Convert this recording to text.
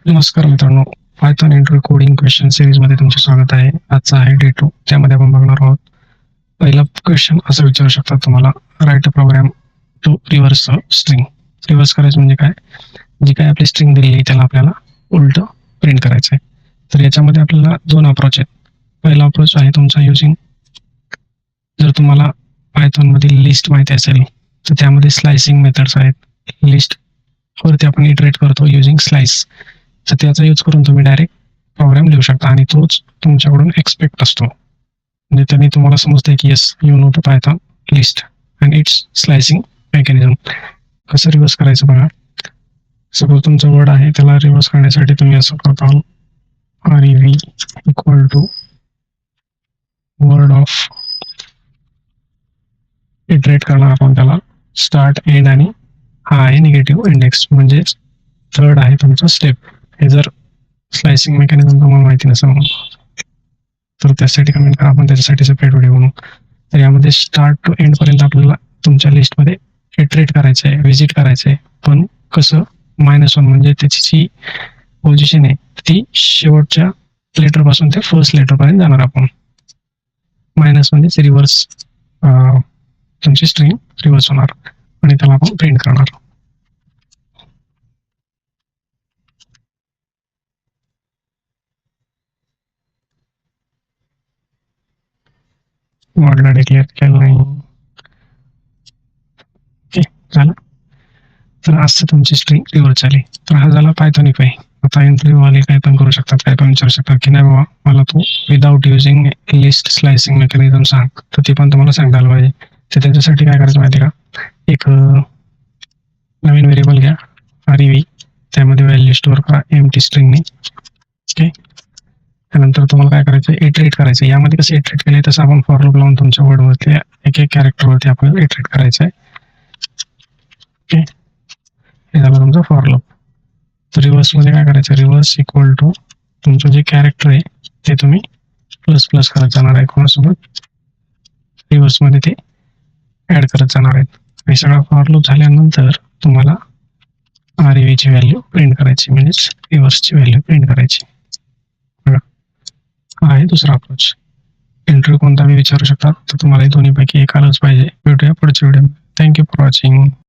नमस्कार मित्रांनो, Python intro coding question सीरीजमध्ये तुमचे स्वागत आहे. आजचा आहे डे 2. त्यामध्ये आपण बघणार आहोत. पहिला क्वेश्चन असं विचारू शकतात तुम्हाला, write a program to reverse a string. Reverse करायचं म्हणजे काय? जी काय आपली स्ट्रिंग दिलेली आहे त्याला आपल्याला उलटं प्रिंट करायचं आहे. तर याच्यामध्ये आपल्याला 2 अप्रोच आहेत. पहिला अप्रोच आहे तुमचा युजिंग, जर तुम्हाला पायथॉनमधील लिस्ट माहिती असेल तर त्यामध्ये स्लायसिंग मेथड्स आहेत. लिस्ट वरती आपण इटरेट करतो युजिंग स्लाइस. तर त्याचा यूज करून तुम्ही डायरेक्ट प्रोग्राम लिहू शकता आणि तोच तुमच्याकडून एक्सपेक्ट असतो. म्हणजे त्यांनी तुम्हाला समजते की yes you know to Python list and its slicing mechanism. कसं रिव्हर्स करायचं बघा. सपोज तुमचा वर्ड आहे, त्याला रिव्हर्स करण्यासाठी तुम्ही असं करता rev equal to word of, iterate करणार आपण त्याला स्टार्ट एंड आणि हा आहे निगेटिव्ह इंडेक्स, म्हणजेच थर्ड आहे तुमचा स्टेप. हे जर स्लायसिंग मेकॅनिझम तुम्हाला माहिती नसेल तर त्यासाठी कमेंट करा, आपण त्याच्यासाठी सेपरेट व्हिडिओ बनवू. तर यामध्ये स्टार्ट टू एंड पर्यंत आपल्याला तुमच्या लिस्टमध्ये इटरेट करायचं आहे, व्हिजिट करायचं आहे. पण कसं? -1 म्हणजे त्याची जी पोझिशन आहे ती शेवटच्या लेटरपासून ते फर्स्ट लेटरपर्यंत जाणार आपण. मायनस म्हणजेच रिव्हर्स, तुमची स्ट्रिंग रिव्हर्स होणार आणि त्याला आपण प्रिंट करणार. वर्डला डिक्लेअर केलं नाही. ओके, झालं. तर असं तुमची स्ट्रिंग रिव्हर्स झाली. तर हा झाला पायथॉन इफाय. आता इंटरव्ह्यूवाले काय पण करू शकतात, काय पण विचारू शकतात की नाही बाबा मला तू without using list slicing mechanism सांग, तर ते पण तुम्हाला सांगता आलं पाहिजे. तर त्याच्यासाठी काय करायचं माहिती आहे का? एक नवीन व्हेरिएबल घ्या rev, त्यामध्ये व्हॅल्यू स्टोअर करा एम्प्टी स्ट्रिंगने. ओके, त्यानंतर तुम्हाला काय करायचं, इटरेट करायचं. यामध्ये कसं इटरेट केलं तसं आपण फॉर लूप लावून तुमच्या वर्डवरती एक एक कॅरेक्टरवरती आपल्याला इटरेट करायचं आहे. ओके, हे झालं तुमचं फॉर लूप. तर रिव्हर्समध्ये काय करायचं, रिव्हर्स इक्वल टू तुमचं जे कॅरेक्टर आहे ते तुम्ही प्लस प्लस करत जाणार आहे. कोणासोबत? रिव्हर्समध्ये ते ॲड करत जाणार आहेत. आणि सगळा फॉर लूप झाल्यानंतर तुम्हाला rev ची व्हॅल्यू प्रिंट करायची, म्हणजेच रिव्हर्सची व्हॅल्यू प्रिंट करायची. हा आहे दुसरा अप्रोच. इंटरव्ह्यू कोणता मी विचारू शकतात, तर तुम्हाला दोन्हीपैकी एक आलंच पाहिजे. भेटूया पुढच्या व्हिडिओ. Thank you for watching.